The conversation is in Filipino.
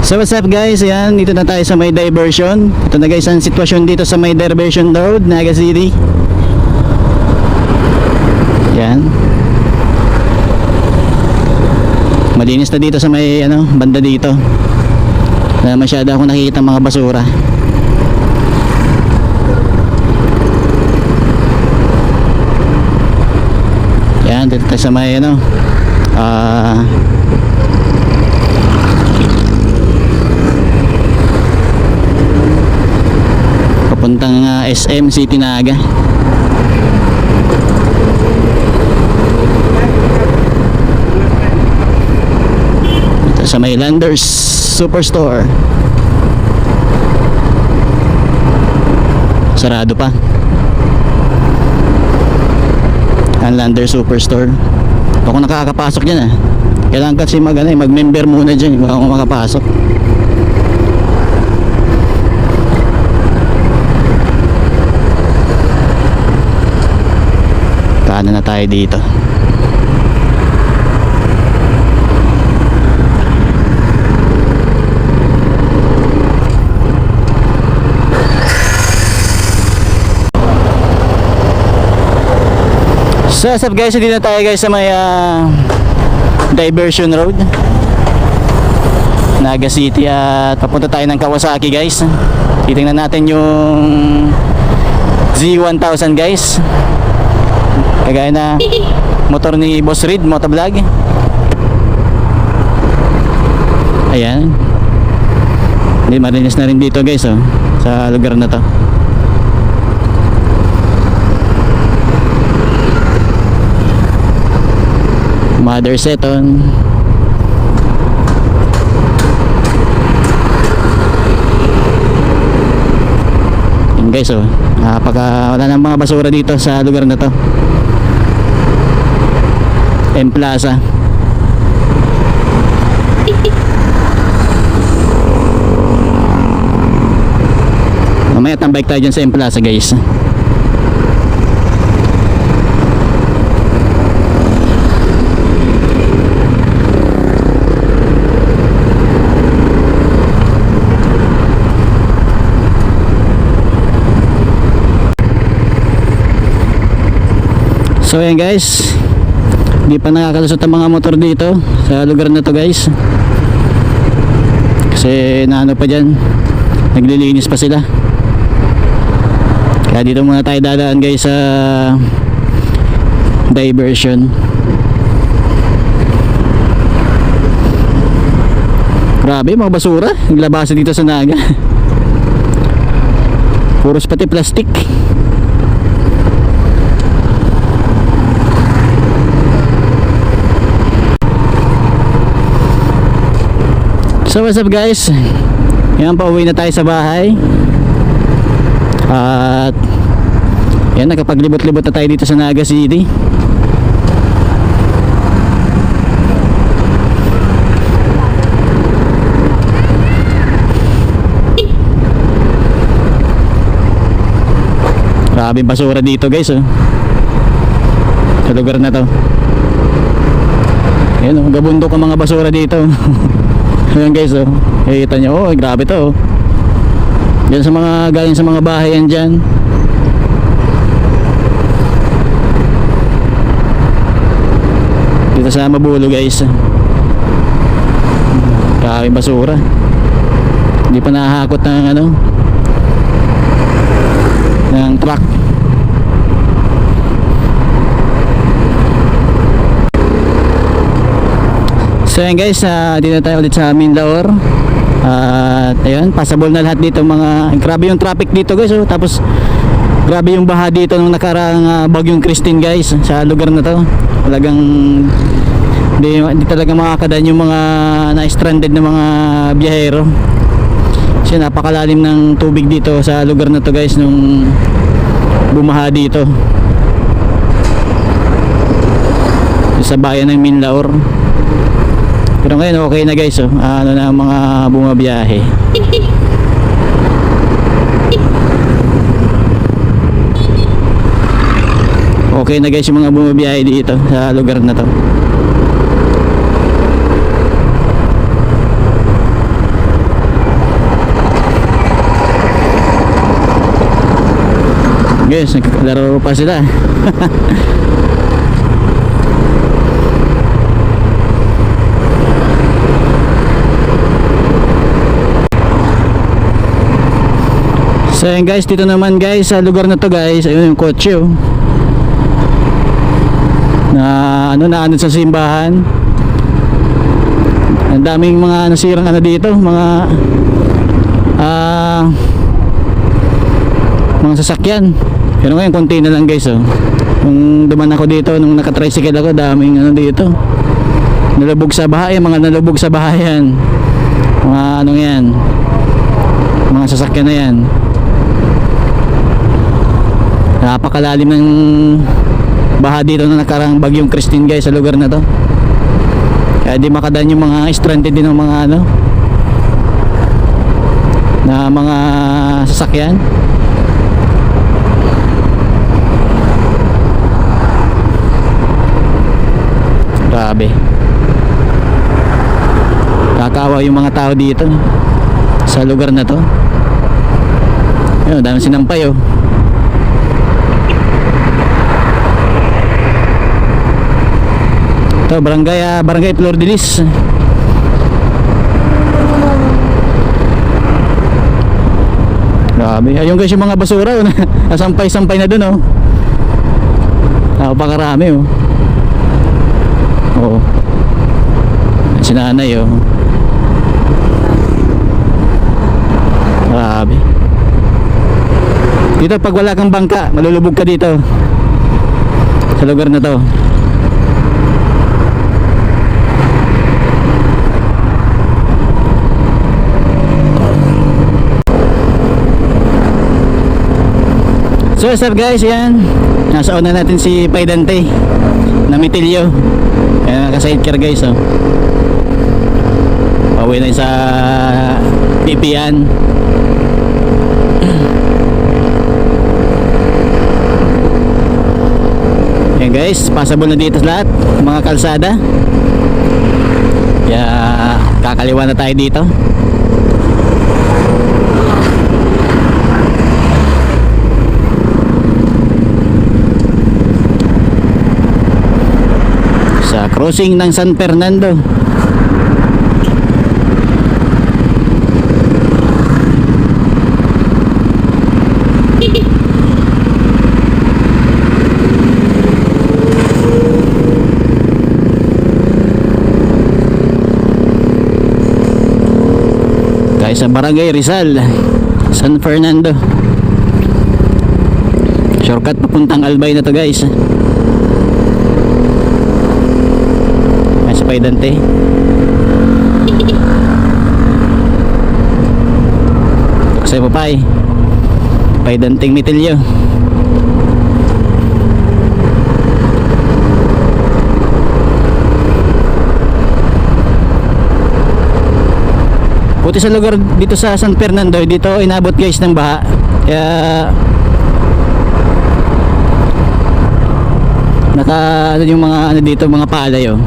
So what's up guys, ayan, dito na tayo sa may diversion. Ito na guys ang sitwasyon dito sa may diversion road, Naga City. Ayan. Malinis na dito sa may banda dito. Wala masyado akong nakikita mga basura. Ayan, dito tayo sa may papuntang SM City Naga. Ito sa may Landers Superstore. Sarado pa ang Landers Superstore. Ako nakakapasok dyan Kailangan kasi mag-member muna dyan bago ako makapasok. Kanan na tayo dito. So what's up guys, dito na tayo guys sa may diversion road, Naga City, at papunta tayo ng Kawasaki guys. Titingnan natin yung Z1000 guys, kagaya na motor ni Boss Reed Motovlog. Ayan, hindi marinis na rin dito guys sa lugar na to. Mother Seton. Yun guys wala nang mga basura dito sa lugar na to. M Plaza. Mamaya tambay tayo dyan sa M Plaza guys. So ayan guys, hindi pa nakakalusot ang mga motor dito sa lugar na to guys, kasi pa dyan, naglilinis pa sila. Kaya dito muna tayo dadaan guys sa diversion. Grabe mga basura naglabasa dito sa Naga. Puros pati plastic. So what's up guys, yan, pauwi na tayo sa bahay. At yan, nakapaglibot-libot na tayo dito sa Naga City. Grabe basura dito guys sa lugar na to. Yan gabundok ang mga basura dito. Ayan guys kita nyo, grabe to yan sa mga galing sa mga bahay yan dyan. Dito sa Mabulo guys, grabe basura, hindi pa nakahakot ng ng truck. So yan guys, dito tayo ulit sa Minlaor. At ayun, passable na lahat dito grabe yung traffic dito guys tapos grabe yung baha dito nung nakaraang bagyong Christine guys sa lugar na to. Talagang hindi talaga makakadaan yung mga na-stranded na mga biyahero kasi napakalalim ng tubig dito sa lugar na to guys nung bumaha dito sa bayan ng Minlaor. Pero ngayon okay na guys na mga bumabiyahe. Okay na guys yung mga bumabiyahe dito sa lugar na to. Guys, naglalaro pa sila. So yun guys, dito naman guys sa lugar na to guys, ayun yung kotse oh. Na naanod sa simbahan. Ang daming mga nasirang dito, mga sasakyan. Pero ngayon konti na lang guys oh. Nung duman ako dito, nung naka-tricycle ako, daming dito. Nalubog sa bahay, mga nalubog sa bahayan. Mga yan. Mga sasakyan na yan. Napakalalim ng baha dito na nakarang bagyong Christine guys sa lugar na to. Kaya di makadaan yung mga stranded din ng mga na mga sasakyan. Grabe. Kakawa yung mga tao dito sa lugar na to. Ayun, dami sinampay oh. Ito, barangay Flor de Lis. Grabe. Ayun guys yung mga basura oh. Sampay-sampay na dun oh. Pakarami oh. Oo. Si nanay oh. Grabe. Dito pag wala kang bangka, malulubog ka dito sa lugar na to. So sir guys, yan. Nasa una natin si Paidante na Mitilyo. Ayan, naka-sidecar guys oh. Pauwi na sa Pipian. Ayan guys, passable na dito lahat mga kalsada. Kaya kakaliwa na tayo dito. Sa crossing ng San Fernando. Kaya sa Barangay Rizal, San Fernando. Shortcut papuntang Albay na to guys. Sa Paidante. Kasi papay Paidanting Mitilyo. Buti sa lugar dito sa San Fernando, dito inabot guys ng baha. Kaya naka yung mga dito, mga palay oh.